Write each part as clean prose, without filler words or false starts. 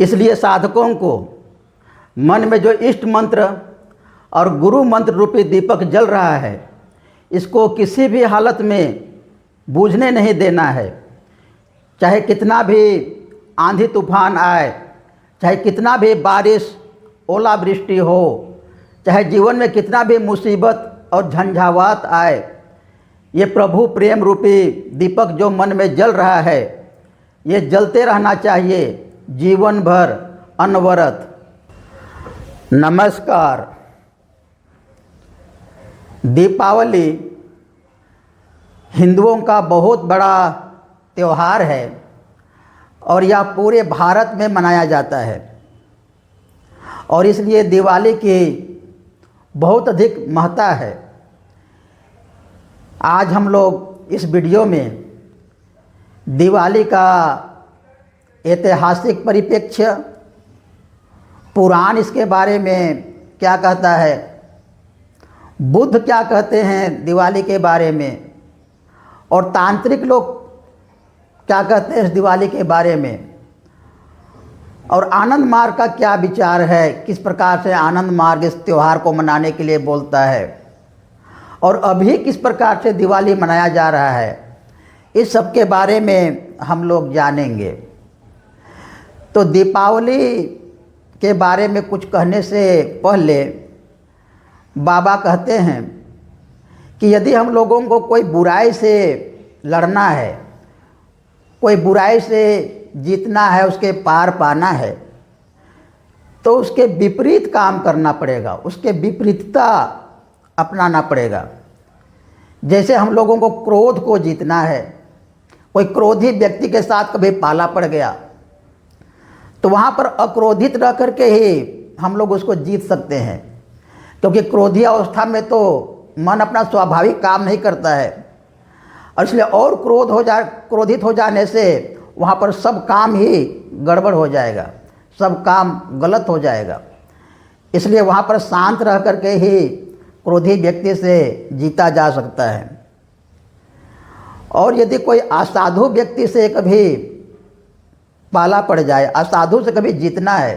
इसलिए साधकों को मन में जो इष्ट मंत्र और गुरु मंत्र रूपी दीपक जल रहा है, इसको किसी भी हालत में बूझने नहीं देना है। चाहे कितना भी आंधी तूफान आए, चाहे कितना भी बारिश ओलावृष्टि हो, चाहे जीवन में कितना भी मुसीबत और झंझावात आए, ये प्रभु प्रेम रूपी दीपक जो मन में जल रहा है, ये जलते रहना चाहिए जीवन भर अनवरत। नमस्कार। दीपावली हिंदुओं का बहुत बड़ा त्यौहार है और यह पूरे भारत में मनाया जाता है और इसलिए दिवाली की बहुत अधिक महत्ता है। आज हम लोग इस वीडियो में दिवाली का ऐतिहासिक परिप्रेक्ष्य, पुराण इसके बारे में क्या कहता है, बुद्ध क्या कहते हैं दिवाली के बारे में, और तांत्रिक लोग क्या कहते हैं इस दिवाली के बारे में, और आनंद मार्ग का क्या विचार है, किस प्रकार से आनंद मार्ग इस त्यौहार को मनाने के लिए बोलता है और अभी किस प्रकार से दिवाली मनाया जा रहा है, इस सब के बारे में हम लोग जानेंगे। तो दीपावली के बारे में कुछ कहने से पहले बाबा कहते हैं कि यदि हम लोगों को कोई बुराई से लड़ना है, कोई बुराई से जीतना है, उसके पार पाना है, तो उसके विपरीत काम करना पड़ेगा, उसके विपरीतता अपनाना पड़ेगा। जैसे हम लोगों को क्रोध को जीतना है, कोई क्रोधी व्यक्ति के साथ कभी पाला पड़ गया तो वहाँ पर अक्रोधित रह करके ही हम लोग उसको जीत सकते हैं, क्योंकि क्रोधी अवस्था में तो मन अपना स्वाभाविक काम नहीं करता है और इसलिए और क्रोधित हो जाने से वहाँ पर सब काम ही गड़बड़ हो जाएगा, सब काम गलत हो जाएगा। इसलिए वहाँ पर शांत रह करके ही क्रोधी व्यक्ति से जीता जा सकता है। और यदि कोई असाधु व्यक्ति से कभी पाला पड़ जाए, असाधु से कभी जीतना है,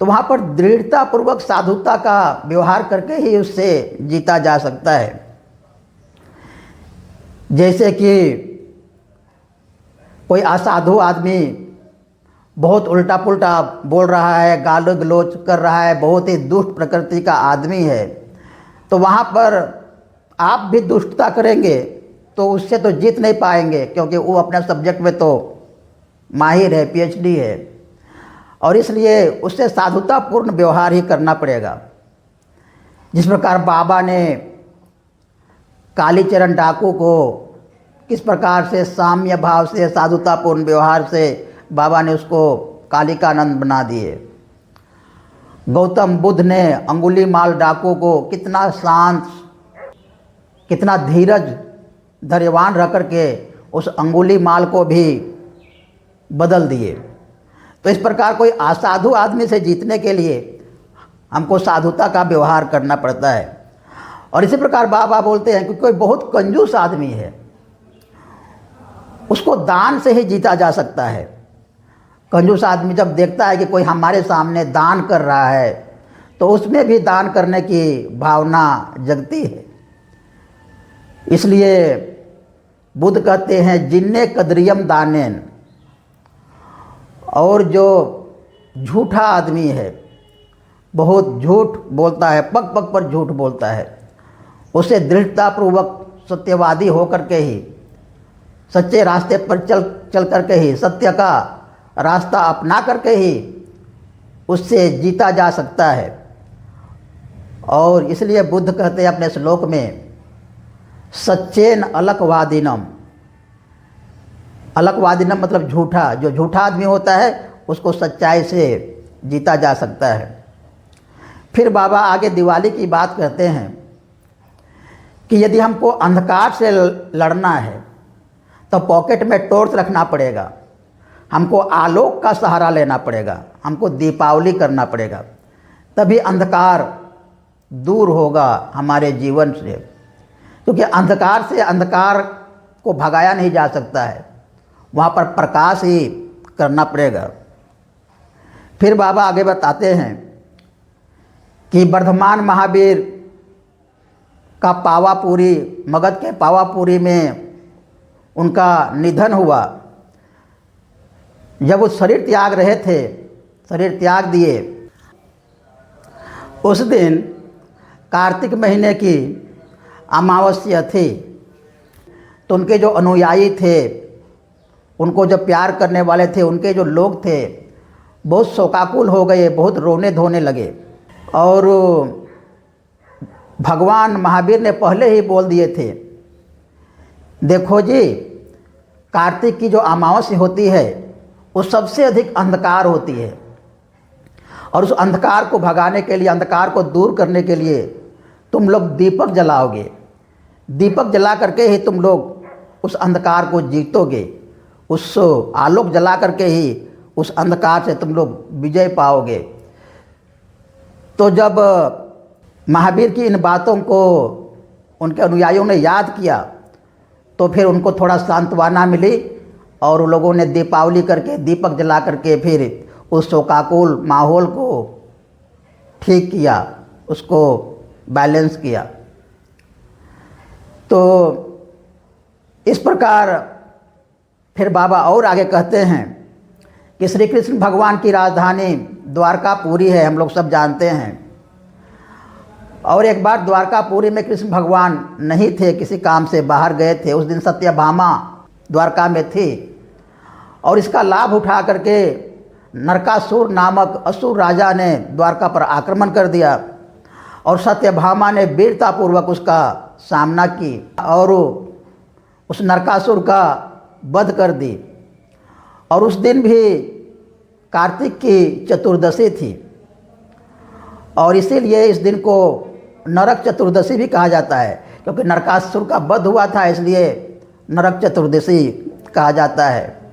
तो वहाँ पर दृढ़तापूर्वक साधुता का व्यवहार करके ही उससे जीता जा सकता है। जैसे कि कोई असाधु आदमी बहुत उल्टा पुल्टा बोल रहा है, गाली गलौज कर रहा है, बहुत ही दुष्ट प्रकृति का आदमी है, तो वहाँ पर आप भी दुष्टता करेंगे तो उससे तो जीत नहीं पाएंगे, क्योंकि वो अपने सब्जेक्ट में तो माहिर है, पीएचडी है, और इसलिए उससे साधुतापूर्ण व्यवहार ही करना पड़ेगा। जिस प्रकार बाबा ने कालीचरण डाकू को किस प्रकार से साम्य भाव से, साधुतापूर्ण व्यवहार से बाबा ने उसको कालिकानंद बना दिए। गौतम बुद्ध ने अंगुलीमाल डाकू को कितना शांत, कितना धीरज धैर्यवान रह करके उस अंगुलीमाल को भी बदल दिए। तो इस प्रकार कोई असाधु आदमी से जीतने के लिए हमको साधुता का व्यवहार करना पड़ता है। और इसी प्रकार बाबा बोलते हैं कि कोई बहुत कंजूस आदमी है, उसको दान से ही जीता जा सकता है। कंजूस आदमी जब देखता है कि कोई हमारे सामने दान कर रहा है तो उसमें भी दान करने की भावना जगती है। इसलिए बुद्ध कहते हैं जिन्ने कदरियम दानेन, और जो झूठा आदमी है, बहुत झूठ बोलता है, पग पग पर झूठ बोलता है, उसे दृढ़तापूर्वक सत्यवादी होकर के ही, सच्चे रास्ते पर चल करके ही, सत्य का रास्ता अपना करके ही उससे जीता जा सकता है। और इसलिए बुद्ध कहते हैं अपने श्लोक में, सच्चेन अलकवादिनम। अलकवादिनम मतलब झूठा, जो झूठा आदमी होता है उसको सच्चाई से जीता जा सकता है। फिर बाबा आगे दिवाली की बात कहते हैं कि यदि हमको अंधकार से लड़ना है तो पॉकेट में टॉर्च रखना पड़ेगा, हमको आलोक का सहारा लेना पड़ेगा, हमको दीपावली करना पड़ेगा, तभी अंधकार दूर होगा हमारे जीवन से। क्योंकि अंधकार से अंधकार को भगाया नहीं जा सकता है, वहाँ पर प्रकाश ही करना पड़ेगा। फिर बाबा आगे बताते हैं कि वर्धमान महावीर का पावापुरी, मगध के पावापुरी में उनका निधन हुआ। जब वो शरीर त्याग रहे थे, शरीर त्याग दिए, उस दिन कार्तिक महीने की अमावस्या थी। तो उनके जो अनुयायी थे, उनको जो प्यार करने वाले थे, उनके जो लोग थे, बहुत शोकाकुल हो गए, बहुत रोने धोने लगे। और भगवान महावीर ने पहले ही बोल दिए थे, देखो जी, कार्तिक की जो अमावस्या होती है वो सबसे अधिक अंधकार होती है, और उस अंधकार को भगाने के लिए, अंधकार को दूर करने के लिए तुम लोग दीपक जलाओगे। दीपक जला करके ही तुम लोग उस अंधकार को जीतोगे, उस आलोक जला करके ही उस अंधकार से तुम लोग विजय पाओगे। तो जब महावीर की इन बातों को उनके अनुयायियों ने याद किया, तो फिर उनको थोड़ा सांत्वना मिली, और उन लोगों ने दीपावली करके, दीपक जला करके फिर उस शोकाकुल माहौल को ठीक किया, उसको बैलेंस किया। तो इस प्रकार फिर बाबा और आगे कहते हैं कि श्री कृष्ण भगवान की राजधानी द्वारकापुरी है, हम लोग सब जानते हैं। और एक बार द्वारकापुरी में कृष्ण भगवान नहीं थे, किसी काम से बाहर गए थे। उस दिन सत्यभामा द्वारका में थी, और इसका लाभ उठा करके नरकासुर नामक असुर राजा ने द्वारका पर आक्रमण कर दिया, और सत्यभामा ने वीरतापूर्वक उसका सामना की और उस नरकासुर का वध कर दी। और उस दिन भी कार्तिक की चतुर्दशी थी, और इसीलिए इस दिन को नरक चतुर्दशी भी कहा जाता है, क्योंकि नरकासुर का वध हुआ था, इसलिए नरक चतुर्दशी कहा जाता है।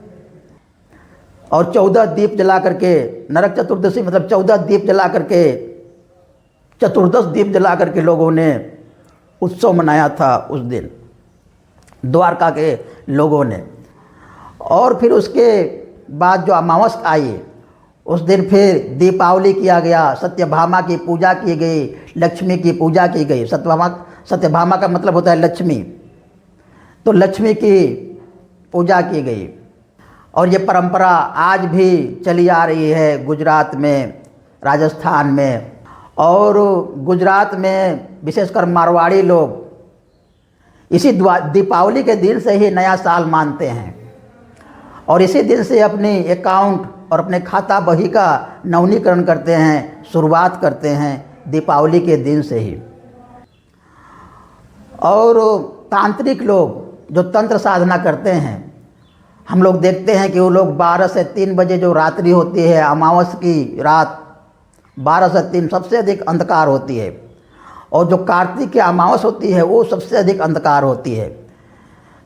और 14 दीप जला करके, नरक चतुर्दशी मतलब 14 दीप जला करके, चतुर्दश दीप जला करके लोगों ने उत्सव मनाया था उस दिन, द्वारका के लोगों ने। और फिर उसके बाद जो अमावस्या आई, उस दिन फिर दीपावली किया गया, सत्यभामा की पूजा की गई, लक्ष्मी की पूजा की गई। सत्यभामा का मतलब होता है लक्ष्मी, तो लक्ष्मी की पूजा की गई। और ये परंपरा आज भी चली आ रही है गुजरात में, राजस्थान में, और गुजरात में विशेषकर मारवाड़ी लोग इसी दीपावली के दिन से ही नया साल मानते हैं, और इसी दिन से अपनी अकाउंट और अपने खाता बही का नवीनीकरण करते हैं, शुरुआत करते हैं दीपावली के दिन से ही। और तांत्रिक लोग जो तंत्र साधना करते हैं, हम लोग देखते हैं कि वो लोग 12 से 3 बजे जो रात्रि होती है, अमावस्या की रात 12 से 3 सबसे अधिक अंधकार होती है, और जो कार्तिक की अमावस्या होती है वो सबसे अधिक अंधकार होती है।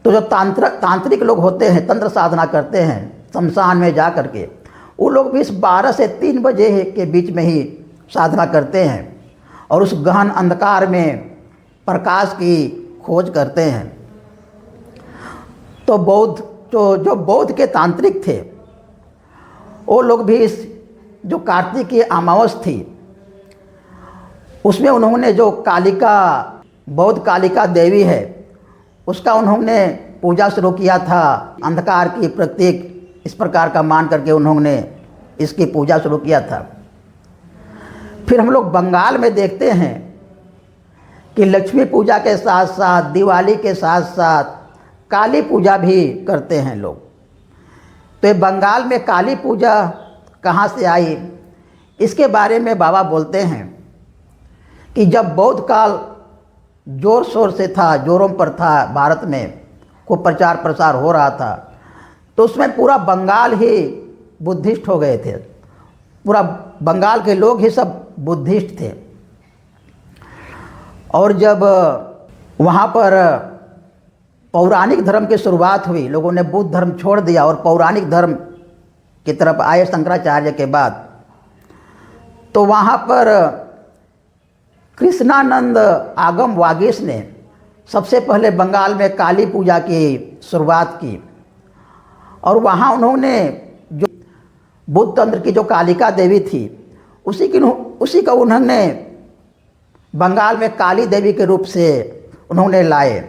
तो जो तांत्रिक लोग होते हैं, तंत्र साधना करते हैं शमशान में जा कर के, वो लोग भी इस 12 से 3 बजे के बीच में ही साधना करते हैं, और उस गहन अंधकार में प्रकाश की खोज करते हैं। तो जो बौद्ध के तांत्रिक थे, वो लोग भी इस जो कार्तिक की अमावस्या थी, उसमें उन्होंने जो कालिका, बौद्ध कालिका देवी है, उसका उन्होंने पूजा शुरू किया था। अंधकार की प्रतीक इस प्रकार का मान करके उन्होंने इसकी पूजा शुरू किया था। फिर हम लोग बंगाल में देखते हैं कि लक्ष्मी पूजा के साथ साथ, दिवाली के साथ साथ काली पूजा भी करते हैं लोग। तो बंगाल में काली पूजा कहाँ से आई, इसके बारे में बाबा बोलते हैं कि जब बौद्ध काल जोर शोर से था, जोरों पर था, भारत में खूब प्रचार प्रसार हो रहा था, तो उसमें पूरा बंगाल ही बुद्धिस्ट हो गए थे। पूरा बंगाल के लोग ही सब बुद्धिस्ट थे। और जब वहाँ पर पौराणिक धर्म की शुरुआत हुई, लोगों ने बुद्ध धर्म छोड़ दिया और पौराणिक धर्म की तरफ आए शंकराचार्य के बाद, तो वहाँ पर कृष्णानंद आगम वागीश ने सबसे पहले बंगाल में काली पूजा की शुरुआत की। और वहाँ उन्होंने जो बुद्ध तंत्र की जो कालिका देवी थी उसी का उन्होंने बंगाल में काली देवी के रूप से उन्होंने लाए।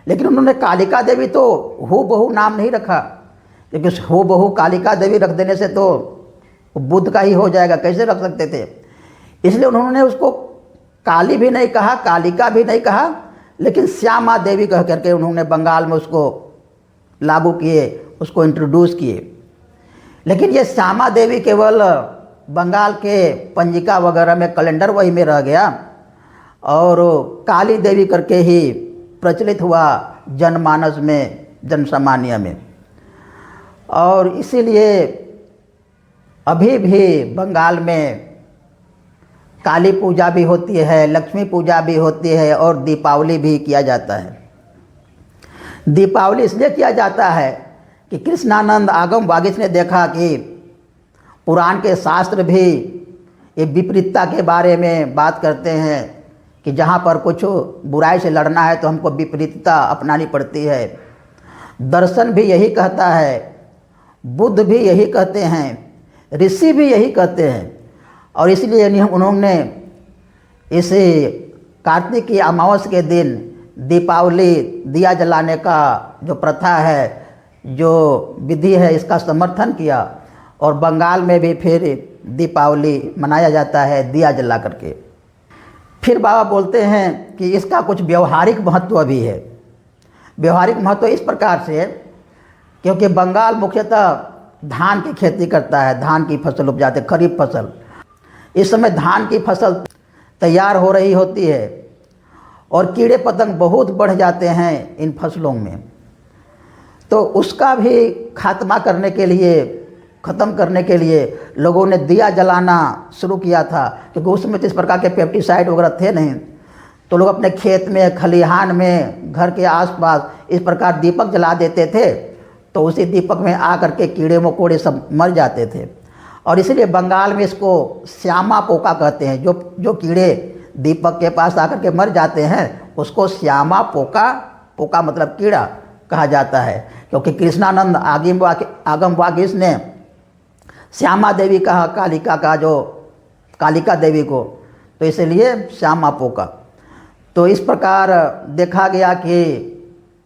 लेकिन उन्होंने कालिका देवी तो हूबहू नाम नहीं रखा, क्योंकि हूबहू कालिका देवी रख देने से तो बुद्ध का ही हो जाएगा, कैसे रख सकते थे। इसलिए उन्होंने उसको काली भी नहीं कहा, कालिका भी नहीं कहा, लेकिन श्यामा देवी कह करके उन्होंने बंगाल में उसको लागू किए, उसको इंट्रोड्यूस किए। लेकिन ये श्यामा देवी केवल बंगाल के पंजिका वगैरह में, कैलेंडर वही में रह गया, और काली देवी करके ही प्रचलित हुआ जनमानस में, जनसामान्य में। और इसीलिए अभी भी बंगाल में काली पूजा भी होती है, लक्ष्मी पूजा भी होती है, और दीपावली भी किया जाता है। दीपावली इसलिए किया जाता है कि कृष्णानंद आगम वागीश ने देखा कि पुराण के शास्त्र भी ये विपरीतता के बारे में बात करते हैं कि जहाँ पर कुछ बुराई से लड़ना है तो हमको विपरीतता अपनानी पड़ती है। दर्शन भी यही कहता है, बुद्ध भी यही कहते हैं, ऋषि भी यही कहते हैं। और इसलिए उन्होंने इस कार्तिक की अमावस्या के दिन दीपावली दिया जलाने का जो प्रथा है, जो विधि है, इसका समर्थन किया। और बंगाल में भी फिर दीपावली मनाया जाता है दिया जला करके। फिर बाबा बोलते हैं कि इसका कुछ व्यवहारिक महत्व भी है। व्यवहारिक महत्व इस प्रकार से, क्योंकि बंगाल मुख्यतः धान की खेती करता है, धान की फसल उपजाते, खरीफ फसल। इस समय धान की फसल तैयार हो रही होती है और कीड़े पतंग बहुत बढ़ जाते हैं इन फसलों में। तो उसका भी खात्मा करने के लिए, ख़त्म करने के लिए लोगों ने दिया जलाना शुरू किया था, क्योंकि उस समय तो इस प्रकार के पेस्टिसाइड वगैरह थे नहीं। तो लोग अपने खेत में, खलिहान में, घर के आसपास इस प्रकार दीपक जला देते थे, तो उसी दीपक में आकर के कीड़े मकोड़े सब मर जाते थे। और इसलिए बंगाल में इसको श्यामा पोका कहते हैं। जो कीड़े दीपक के पास आकर के मर जाते हैं उसको श्यामा पोका, पोका मतलब कीड़ा, कहा जाता है। क्योंकि कृष्णानंद आगम वागीश ने श्यामा देवी कहा कालिका देवी को, तो इसलिए श्यामा पोका। तो इस प्रकार देखा गया कि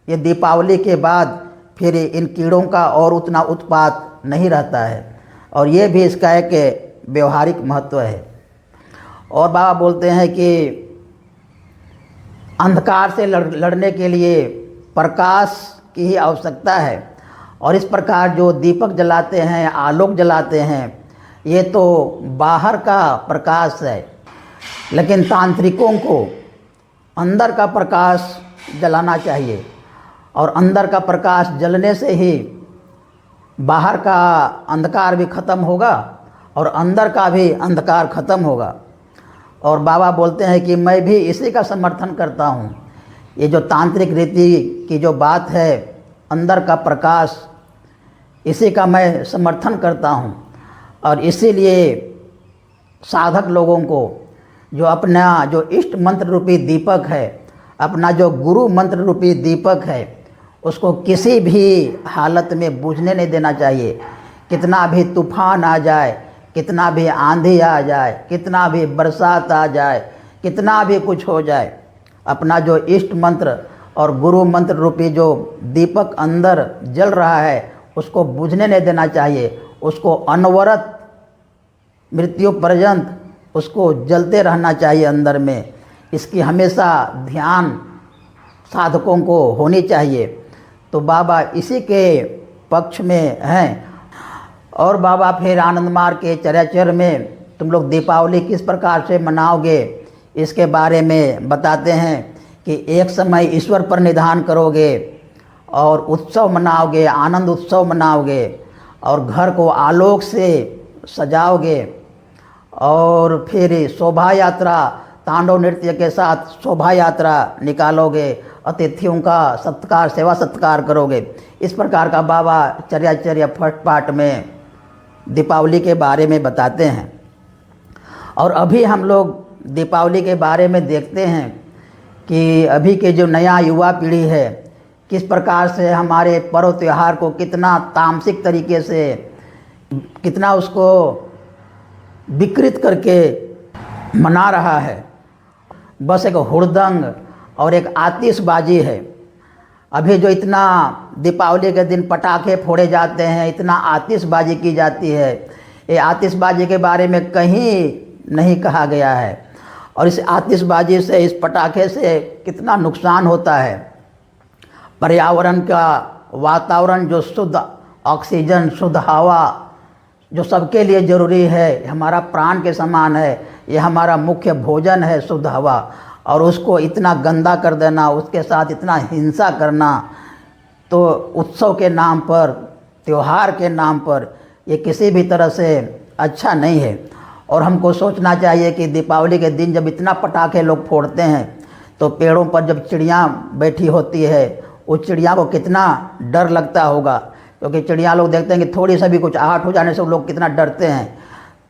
ये दीपावली के बाद फिर इन कीड़ों का और उतना उत्पात नहीं रहता है, और ये भी इसका एक व्यवहारिक महत्व है। और बाबा बोलते हैं कि अंधकार से लड़ने के लिए प्रकाश की ही आवश्यकता है, और इस प्रकार जो दीपक जलाते हैं, आलोक जलाते हैं, ये तो बाहर का प्रकाश है। लेकिन तांत्रिकों को अंदर का प्रकाश जलाना चाहिए, और अंदर का प्रकाश जलने से ही बाहर का अंधकार भी ख़त्म होगा और अंदर का भी अंधकार ख़त्म होगा। और बाबा बोलते हैं कि मैं भी इसी का समर्थन करता हूँ। ये जो तांत्रिक रीति की जो बात है, अंदर का प्रकाश, इसी का मैं समर्थन करता हूँ। और इसीलिए साधक लोगों को जो अपना जो इष्ट मंत्र रूपी दीपक है, अपना जो गुरु मंत्र रूपी दीपक है, उसको किसी भी हालत में बुझने नहीं देना चाहिए। कितना भी तूफान आ जाए, कितना भी आंधी आ जाए, कितना भी बरसात आ जाए, कितना भी कुछ हो जाए, अपना जो इष्ट मंत्र और गुरु मंत्र रूपी जो दीपक अंदर जल रहा है उसको बुझने नहीं देना चाहिए। उसको अनवरत मृत्यु पर्यंत उसको जलते रहना चाहिए अंदर में। इसकी हमेशा ध्यान साधकों को होनी चाहिए। तो बाबा इसी के पक्ष में हैं। और बाबा फिर आनंद मार्ग के चर्याचर में तुम लोग दीपावली किस प्रकार से मनाओगे इसके बारे में बताते हैं कि एक समय ईश्वर पर निधान करोगे और उत्सव मनाओगे, आनंद उत्सव मनाओगे, और घर को आलोक से सजाओगे, और फिर शोभा यात्रा, तांडव नृत्य के साथ शोभा यात्रा निकालोगे, अतिथियों का सत्कार, सेवा सत्कार करोगे। इस प्रकार का बाबा चर्याचर्य फर्स्ट पार्ट में दीपावली के बारे में बताते हैं। और अभी हम लोग दीपावली के बारे में देखते हैं कि अभी के जो नया युवा पीढ़ी है किस प्रकार से हमारे पर्व त्यौहार को कितना तामसिक तरीके से कितना उसको विकृत करके मना रहा है। बस एक हुड़दंग और एक आतिशबाजी है। अभी जो इतना दीपावली के दिन पटाखे फोड़े जाते हैं, इतना आतिशबाजी की जाती है, ये आतिशबाजी के बारे में कहीं नहीं कहा गया है। और इस आतिशबाजी से, इस पटाखे से कितना नुकसान होता है। पर्यावरण का वातावरण, जो शुद्ध ऑक्सीजन, शुद्ध हवा, जो सबके लिए ज़रूरी है, हमारा प्राण के समान है, ये हमारा मुख्य भोजन है शुद्ध हवा, और उसको इतना गंदा कर देना, उसके साथ इतना हिंसा करना, तो उत्सव के नाम पर, त्यौहार के नाम पर, ये किसी भी तरह से अच्छा नहीं है। और हमको सोचना चाहिए कि दीपावली के दिन जब इतना पटाखे लोग फोड़ते हैं, तो पेड़ों पर जब चिड़िया बैठी होती है, उस चिड़िया को कितना डर लगता होगा। क्योंकि चिड़िया लोग देखते हैं कि थोड़ी सा भी कुछ आहट हो जाने से लोग कितना डरते हैं।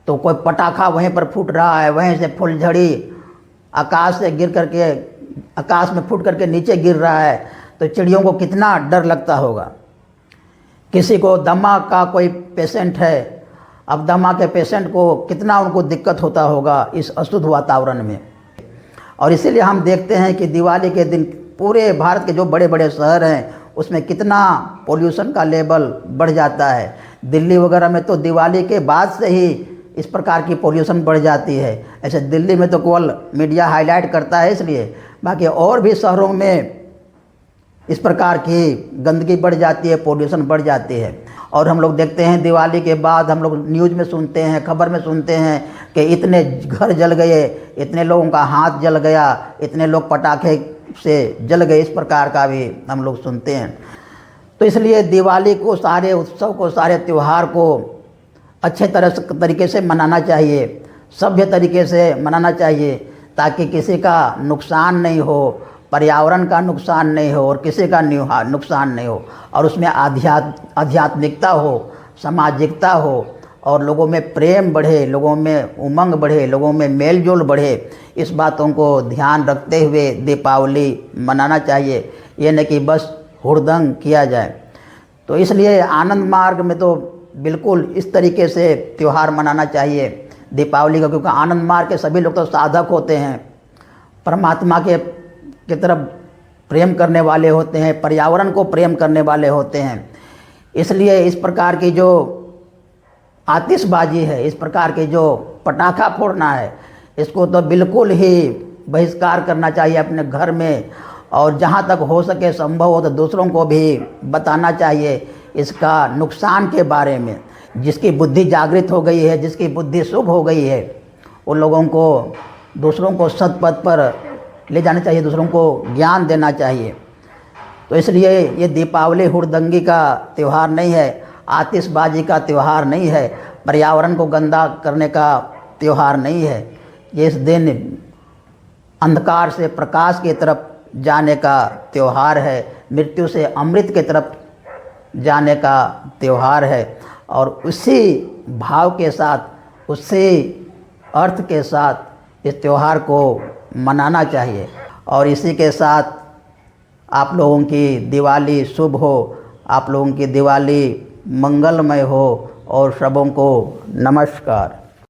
तो कोई पटाखा वहीं पर फूट रहा है, वहीं से फुलझड़ी आकाश से गिर करके, आकाश में फूट करके नीचे गिर रहा है, तो चिड़ियों को कितना डर लगता होगा। किसी को दमा का कोई पेशेंट है, अब दमा के पेशेंट को कितना उनको दिक्कत होता होगा इस अशुद्ध वातावरण में। और इसीलिए हम देखते हैं कि दिवाली के दिन पूरे भारत के जो बड़े बड़े शहर हैं, उसमें कितना पोल्यूशन का लेवल बढ़ जाता है। दिल्ली वगैरह में तो दिवाली के बाद से ही इस प्रकार की पोल्यूशन बढ़ जाती है। ऐसे दिल्ली में तो केवल मीडिया हाईलाइट करता है इसलिए, बाकी और भी शहरों में इस प्रकार की गंदगी बढ़ जाती है, पोल्यूशन बढ़ जाती है। और हम लोग देखते हैं दिवाली के बाद हम लोग न्यूज़ में सुनते हैं, खबर में सुनते हैं कि इतने घर जल गए, इतने लोगों का हाथ जल गया, इतने लोग पटाखे से जल गए, इस प्रकार का भी हम लोग सुनते हैं। तो इसलिए दिवाली को, सारे उत्सव को, सारे त्यौहार को अच्छे तरीके से मनाना चाहिए, सभ्य तरीके से मनाना चाहिए, ताकि किसी का नुकसान नहीं हो, पर्यावरण का नुकसान नहीं हो और किसी का नुकसान नहीं हो, और उसमें आध्यात्मिकता हो, सामाजिकता हो, और लोगों में प्रेम बढ़े, लोगों में उमंग बढ़े, लोगों में मेल जोल बढ़े। इस बातों को ध्यान रखते हुए दीपावली मनाना चाहिए, ये नहीं कि बस हुड़दंग किया जाए। तो इसलिए आनंद मार्ग में तो बिल्कुल इस तरीके से त्यौहार मनाना चाहिए दीपावली का, क्योंकि आनंद मार्ग के सभी लोग तो साधक होते हैं, परमात्मा के तरफ प्रेम करने वाले होते हैं, पर्यावरण को प्रेम करने वाले होते हैं। इसलिए इस प्रकार की जो आतिशबाजी है, इस प्रकार के जो पटाखा फोड़ना है, इसको तो बिल्कुल ही बहिष्कार करना चाहिए अपने घर में, और जहाँ तक हो सके, संभव हो तो दूसरों को भी बताना चाहिए इसका नुकसान के बारे में। जिसकी बुद्धि जागृत हो गई है, जिसकी बुद्धि शुभ हो गई है, उन लोगों को, दूसरों को सत्पथ पर ले जाना चाहिए, दूसरों को ज्ञान देना चाहिए। तो इसलिए ये दीपावली हुड़दंगी का त्यौहार नहीं है, आतिशबाजी का त्यौहार नहीं है, पर्यावरण को गंदा करने का त्यौहार नहीं है। ये इस दिन अंधकार से प्रकाश की तरफ जाने का त्यौहार है, मृत्यु से अमृत की तरफ जाने का त्यौहार है। और उसी भाव के साथ, उसी अर्थ के साथ इस त्यौहार को मनाना चाहिए। और इसी के साथ आप लोगों की दिवाली शुभ हो, आप लोगों की दिवाली मंगलमय हो, और सबों को नमस्कार।